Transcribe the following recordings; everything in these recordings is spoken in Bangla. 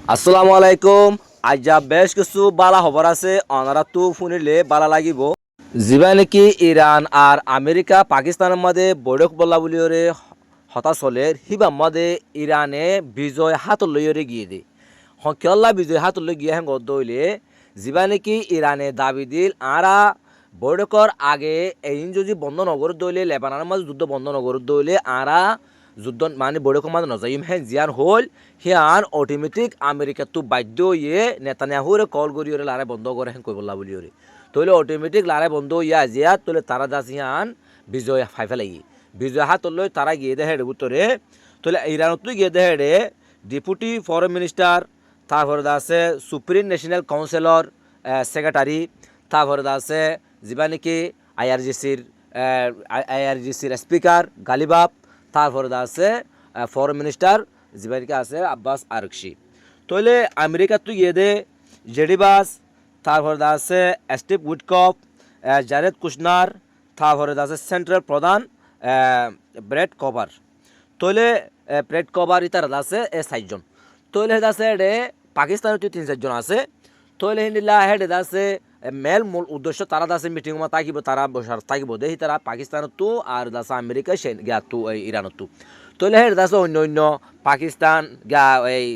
আসসালামু আলাইকুম। আজ যা বেশ কিছু বালা খবর আছে অনারা তো শুনিলে বালা লাগিব। যিবা নেকি ইরান আর আমেরিকা পাকিস্তানের মধ্যে বৈঠক বলা বলি ওরে হতা চলে সিবার মধ্যে ইরানে বিজয় হাত লইরে গিয়ে দে হকিয়াল্লা বিজয় হাত লই গিয়ে হ্যাঁ গদ হইলে যিবা নেকি ইরানে দাবি দিল আরা বৈঠকর আগে এই যদি বন্ধ নগর দইলে লেবাননের মাঝে যুদ্ধ বন্ধ নগর দইলে আরা যুদ্ধ মানে বৈঠকের মাঝে নজাইম হ্যাঁ জিয়ান হল সিয়ান অটোমেটিক আমেরিকা তো বাধ্য ইয়ে নেতানিয়াহুরে কল করি ওরে লারে বন্ধ করে হ্যাঁ কইবল্লা বলি ওরে তইলে অটোমেটিক লারে বন্ধ ইয়া জিয়া তইলে তারা যা সিয়ান বিজয় ফাই ফেলাই বিজয় হাত লই তারা গিয়ে দেহে উত্তরে তইলে ইরানত গিয়ে দেহে ডেপুটি ফরেন মিনিস্টার তারপরে আছে সুপ্রিম ন্যাশনাল কাউন্সিলর সেক্রেটারি তারপরে আছে যিবা নেকি আইআরজিসির স্পিকার গালিবাব তারপরে আছে ফরেন মিনিস্টার যিবা নেকি আছে আব্বাস আরকশি তইলে আমেরিকা তো গিয়ে দে জেডিবাস তারপরে আছে স্টিভ উইটকফ জারেদ কুশনার তারপরে আছে সেন্ট্রাল প্রধান ব্রেড কভার তইলে ব্রেড কভার ইতার আছে চারজন তইলে আছে এডে পাকিস্তানের তো 3-4 জন আছে তইলে হিন্দিলা হেড আছে মেল মূল উদ্দেশ্য তারা আছে মিটিং মা থাকিব তারা বসার থাকিব দেহি তারা পাকিস্তানত তো আর আছে আমেরিকা গিয়া তো ইরানত তো তইলে হেড আছে অন্য অন্য পাকিস্তান গা এই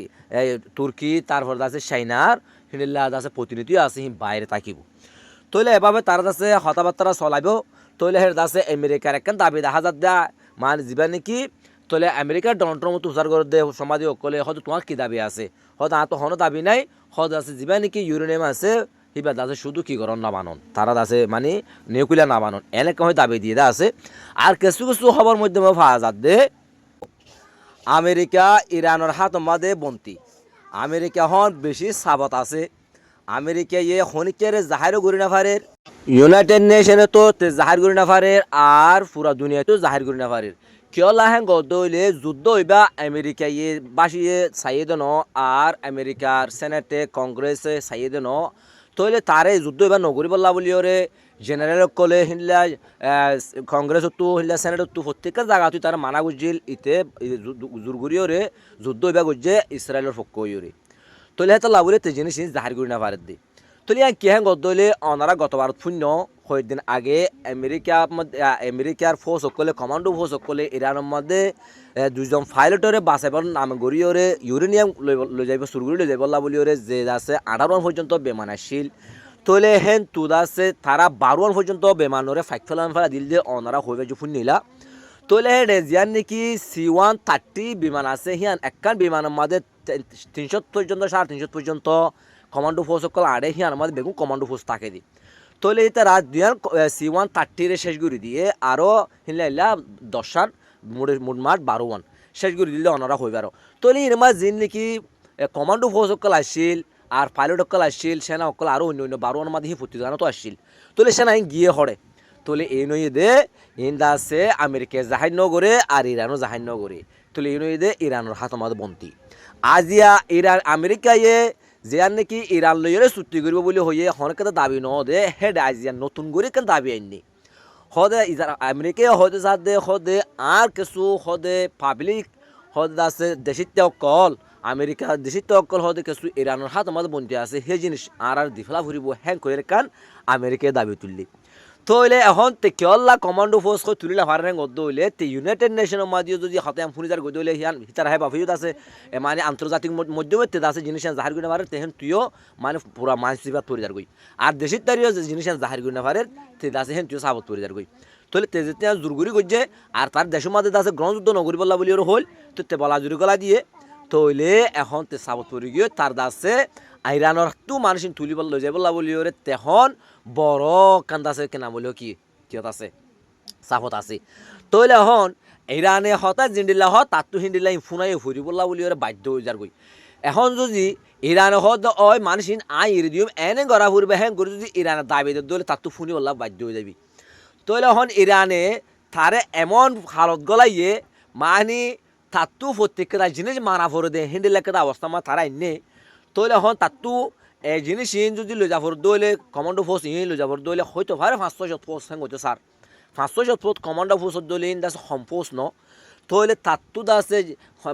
তুর্কি তারপর আছে চাইনার হিন্দিলা আছে প্রতিনিধি আছে বাইরে থাকিব তইলে এভাবে তারা আছে কথাবার্তা চলাইব তইলে হেড আছে আমেরিকার একখান দাবি দেখা যাত দেয়া মানে যিবা নেকি তলে আমেরিকার ডোনাল্ড ট্রাম্প তুষার করে দে সমাধি অকলে হয়তো তোমার কি দাবি আছে হয়তো আর তো হনো দাবি নাই হয়তো আছে যিবা নেকি ইউরেনিয়াম আছে সিবা আছে শুধু কি করন না বানন তারা আছে মানে নিউক্লিয়ার না বানন এনেকে হয় দাবি দিয়ে আছে আর কিছু কিছু খবর মধ্যে পাওয়া যাত দে আমেরিকা ইরানের হাত মাদে বন্তি আমেরিকা হন বেশি সাবত আছে আমেরিকা ইয়ে খনিকের জাহারও করি না পারের ইউনাইটেড নেশনে তো জাহার করি না পারের আর পুরা দুনিয়ায় তো জাহার করি না পারের কিয়লা হ্যাঁ গদ হইলে যুদ্ধ হইবা আমেরিকা ইয়ে বাসিয়ে চাইয়ে দেন আর আমেরিকার সেনেটে কংগ্রেসে চাইয়ে দেন তইলে তারে যুদ্ধ হইবা নগরী বললা বলি ওরে জেনারেল কলে হিনলা কংগ্রেসত তো হিনলা সেনেটত তো প্রত্যেকটা জায়গা তুই তারা মানা গুজিল ইতে জোর করি ওরে যুদ্ধ হইবা গুজে ইসরায়েলের পক্ষ হইরে তইলে হেতা লাভলে তে জিনিস জাহার করি না পারে দি তইলে কি হ্যাঁ গদ হইলে অনারা গতবার শূন্য কয়েকদিন আগে আমেরিকার ফোর্স সকলে কমান্ডো ফোর্স সকলে ইরানের মধ্যে 2জন পাইলটরে বাঁচাইবার নাম গড়িয়ে ইউরেনিয়াম লৈ যাইব সুরগুড়ি লৈ যাইব বলি ওরে যে আছে 18 পর্যন্ত বেমান আসছিল তইলে হেন তুদ আছে তারা 12 পর্যন্ত বেমানরে ফাইক ফেলা দিল দিয়ে অনারা হইবে যে নিলা তইলে হে জিয়ান নাকি C-130 বিমান আছে হিয়ান একখান বিমানের মধ্যে 300 পর্যন্ত 350 পর্যন্ত কমান্ডো ফোর্স সকল আড়ে হিয়ান মধ্যে বেগুন কমান্ডো ফোর্স থাকে দি তইলে এটা রাত দিয়ান C-130 শেষ করে দিয়ে আরও হিলা 10 মোটমাট 12 শেষ করে দিলে অনারা হইবার তইলে এর মাঝে যিন নাকি কমান্ডো ফোর্স সকল আসছিল আর পাইলট সকল আসছিল সেনা সকল আরও অন্য অন্য 12 মধ্যে হি প্রতিদানতো আসছিল তইলে সেনা গিয়ে হরে তলে এই নই দে ইন্দা আছে আমেরিকা জাহাজ নগরে আর ইরানও জাহাজ নগরে তলে এই নই দে ইরানের হাত আমাদের বন্তি আজিয়া ইরান আমেরিকা ইয়ে যে আর নাকি ইরান লইরে চুক্তি করব বলে হইয়ে হনকে দাবি ন দে হেড আজিয়া নতুন করে কেন দাবি আইনি হদে আমেরিকা হদে যা দে হদে আর কিছু হদে পাবলিক হদে আছে দেশিত অকল আমেরিকা দেশিত অকল হদে কিছু ইরানের হাত আমাদের বন্তি আছে সেই জিনিস আর দিফলা ফুরিব হ্যাং করে কান আমেরিকায় দাবি তুললি তইলে এখন তে কেলা কমান্ডো ফোর্স কই তুলিলা ফারেন গদ হইলে তে ইউনাইটেড নেশনের মাঝে যদি হাতে ফুনিজার গদ হইলে হিয়ান হিতার হাই বাফিয়ত আছে মানে আন্তর্জাতিক মাধ্যমে তে আছে জিনিস জাহির করে পারে তেহেন তুইও মানে পুরা মানসিবাত পরিজার গই আর দেশিত তারিও জিনিস জাহির করে না পারে তে আছে হেন তুইও সাবত পরিজার গই তইলে তে যেতে জুরগুরি গজ্জে আর তার দেশের মাঝে আছে গ্রহযুদ্ধ নগরী বল্লা বলি হল তো তে বলা জুরি গলা দিয়ে তইলে এখন তে সাবত পরি গিয়ে তার দাসে আইরানোর তো মানুষ তুলিব লৈ যাব বলি ওরে তেহন বড় কান্দা আছে কেনা বলিও কি কিয়ত আছে সাফত আছে তইলে এখন ইরানে হঠাৎ জিন্দিল্লা হত তাত তো হিন্দিল্লা ফুনাই ফুরিবল্লা বলি ওরে বাধ্য হয়ে যার গই এখন যদি ইরানে হত ওই মানুষ আই এরি দিম এনে গড়া ফুরবে হ্যাঁ করে যদি ইরানে দাবি দিলে তাত তো ফুনি বললা বাধ্য হয়ে যাবি তইলে এখন ইরানে তারে এমন হালত গলাইয়ে মানে তাত তো প্রত্যেকটা জিনিস মারা ফরে দে হিন্দিল্লা অবস্থা মা তারা এনে তইলে এখন তাতো এই জিনিস যদি লৈ যাবৰ দইলে কমান্ডো ফোর্স লৈ যাবৰ দইলে হয়তো ভারে 500 ফোর্স হ্যাং হইতে স্যার 500 ফোর্স কমান্ডো ফোর্স দইলে ইন দাস সম্পোস ন তইলে তাত্তু দাসে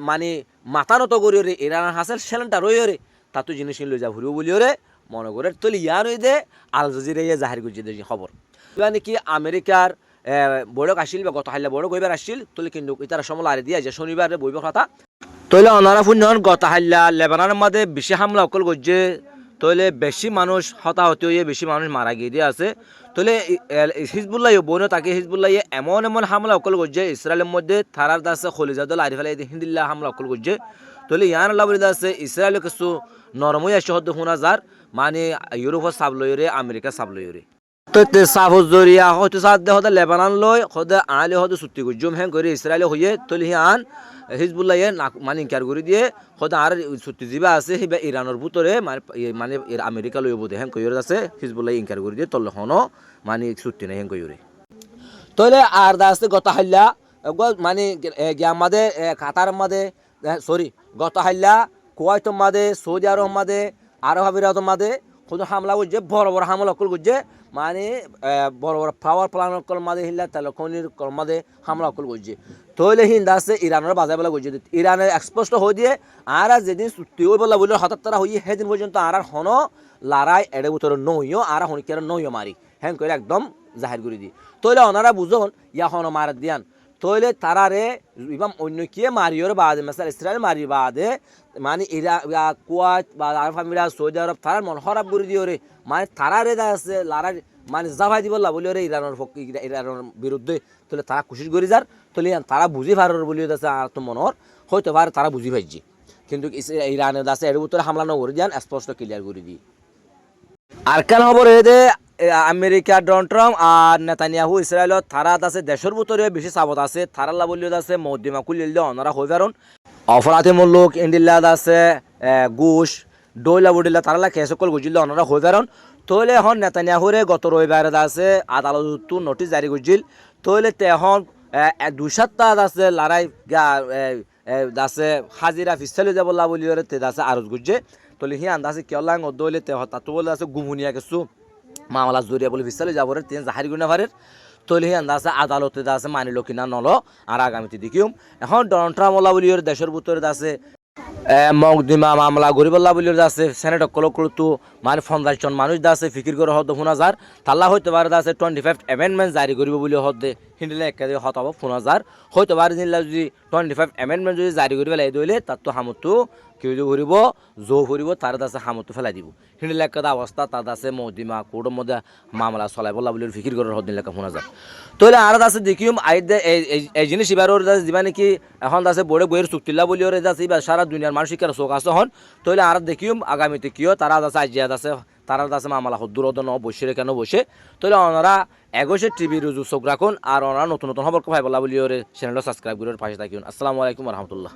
মানে মাথা নত করি রে ইরান হাসেল সেলেনটা রই রে তাত্তু জিনিস লই যা ঘুরিব বলিও রে মনে করে তইলে ইয়ার হই দে আল জাজিরা ইয়ে জাহির করছে দে খবর মানে কি আমেরিকার বড়ক আসিল বা গত হাইলা বড়ক হইবার আসিল তইলে কিন্তু ইতারা সমল আরে দিয়া যে শনিবারে বইব কথা তইলে অনারা ফুন্নন গত হাইলা লেবাননের মধ্যে বেশি হামলা অকল করছে তইলে বেশি মানুষ হতাহত হয়ে বেশি মানুষ মারা গিয়ে দিয়ে আছে তইলে হিজবুল্লাহ বইন তাকে হিজবুল্লাহ এমন এমন হামলা অকল করছে ইসরায়েলের মধ্যে থারার দাসে খলিজাদল আরিফ আলাই হিন্দিল্লাহ হামলা অকল করছে তইলে ইয়ান আল্লাহ বলে আছে ইসরায়েল কিছু নরমই আসে হদ্দ শোনা যার মানে ইউরোপের সাব লইরে আমেরিকা সাব লইরে তো সাফর জরিয়া হয়তো সাথ দে হদে লেবানন লই হদে আলে হদে চুক্তি করজুম হ্যাঁ করে ইসরায়েল হইয়ে তলি হিয়ান হিজবুল্লাহ মানে ইনকার করে দিয়ে হদে আর চুক্তি যিবা আছে সিবা ইরানের ভিতরে মানে আমেরিকা লই বোধে হ্যাঁ কইরে আছে হিজবুল্লাহ ইনকার করে দিয়ে তলে হনো মানে চুক্তি নাই হ্যাঁ কইরে তলে আর দাসতে গত হাল্লা মানে গিয়া মাদে কাতার মাদে সরি গত হাল্লা কুয়াইত মাদে সৌদি আরব মাদে আরব আমিরাত মাদে কোনো হামলা করছে বড় বড় হামলা করছে মানে বড় বড় পাওয়ার প্লান্ট মাদে হিল্লা তেলকনির মাদে হামলা করছে তৈলে হিন্দা আছে ইরানের বাজার বেলা করছে ইরানের স্পষ্ট হয়ে দিয়ে আর যেদিন চুক্তি হয়ে বলা বলে হঠাৎ তারা হইয়ে সেদিন পর্যন্ত আর হন লড়াই এড়ে উত্তর নইও আর হনিকার নইও মারি হ্যাঁ করে একদম জাহির করে দিই তৈলে ওনারা বুঝন ইয়া হন মার দিয়ান তৈলে তারারে ইবাম অন্য কে মারিওর বাদে মেসাল ইসরায়েল মারি বাদে মানে কুয়াত বা আরব আমিরাত সৌদি আরব তারা মন খারাপ করে দিও রে মানে তারারে আছে লড়াই মানে জাভাই দিব বলি রে ইরানের বিরুদ্ধে তাহলে তারা কোশিশ করে যার তাহলে তারা বুঝি পারার বলি আছে আর তো মনের হয়তো পারে তারা বুঝি পাইছি কিন্তু ইরানের আছে এর উত্তরে হামলা নগরে যান স্পষ্ট ক্লিয়ার করে দিই আর কেন খবর এদে আমেরিকা ডোনাল্ড ট্রাম্প আর নেতানিয়াহু ইসরায়েলত তারা আছে দেশের ভিতরে বেশি চাপত আছে তারাল্লা বলি আছে মধ্যমা কুলিল অনারা হয়ে পারন অপরাধী মূল্যক ইন্ডিল্লাদ আছে ঘুষ ডইলা বুডিল্লা তারালা কেসকল গুজিল অনারা হয়ে পারন তৈলে এখন নেতানিয়াহুরে গত রবিবার আছে আদালত নোটিশ জারি করছিল তৈলে এখন 2 সপ্তাহ আছে লড়াই আছে হাজিরা ফিসালে যাব বলি তে আছে আরজ গুজছে তৈলে হি আন্দাজে কেলাং দইলে তে তাতো বলে আছে গুমুনিয়া কিছু মামলা জরিয়া বলে ফিসালে যাব রে তেন জাহারি গুনা পারে তৈলে হি আন্দাজে আদালতে আছে মানিল কিনা নলো আর আগামীতে দেখিম এখন ডোনাল্ড ট্রাম্প বলি দেশের ভিতরে আছে মকদিমা মামলা গরিবল্লা বলি আছে সেনেট কলকলতো মানে 50 জন মানুষ আছে ফিকির করে হদ ফোন হাজার তাল্লা হইতে পারে আছে 25 অ্যামেন্ডমেন্ট জারি করিব বলি হদে হিন্দিলে একাদে হতাব ফোন হাজার হইতে পারে জিল্লা যদি 25 অ্যামেন্ডমেন্ট যদি জারি করিব লাই দইলে তার তো হামতো কেউ যে ঘুরিব জো ঘুরিব তার আছে হামতো ফেলাই দিব হিন্দিলে একাদা অবস্থা তার আছে মকদিমা কোর্টের মধ্যে মামলা চলাই বলা বলি ফিকির করে হদ লেখা ফোন হাজার তাহলে আর আছে দেখিম আইদে এই জিনিস এবারও দিবা নাকি এখন আছে বড় বইয়ের চুক্তিলা বলি ওরে যাচ্ছে সারা দুনিয়ার মানুষের চোখ আছে হন তাহলে আর দেখিম আগামীতে কিও তারা আছে আজিয়াত আছে তারা আছে মামলা হদ্দুর ন বসে কেন বসে তাহলে ওনারা এগোছে টিভি রুজু চোখ রাখুন আর ওনারা নতুন নতুন খবর ভাই বলা বলি ওরে চ্যানেলটা সাবস্ক্রাইব করে পাশে থাকুন আসসালামু আলাইকুম রহমতুল্লাহ।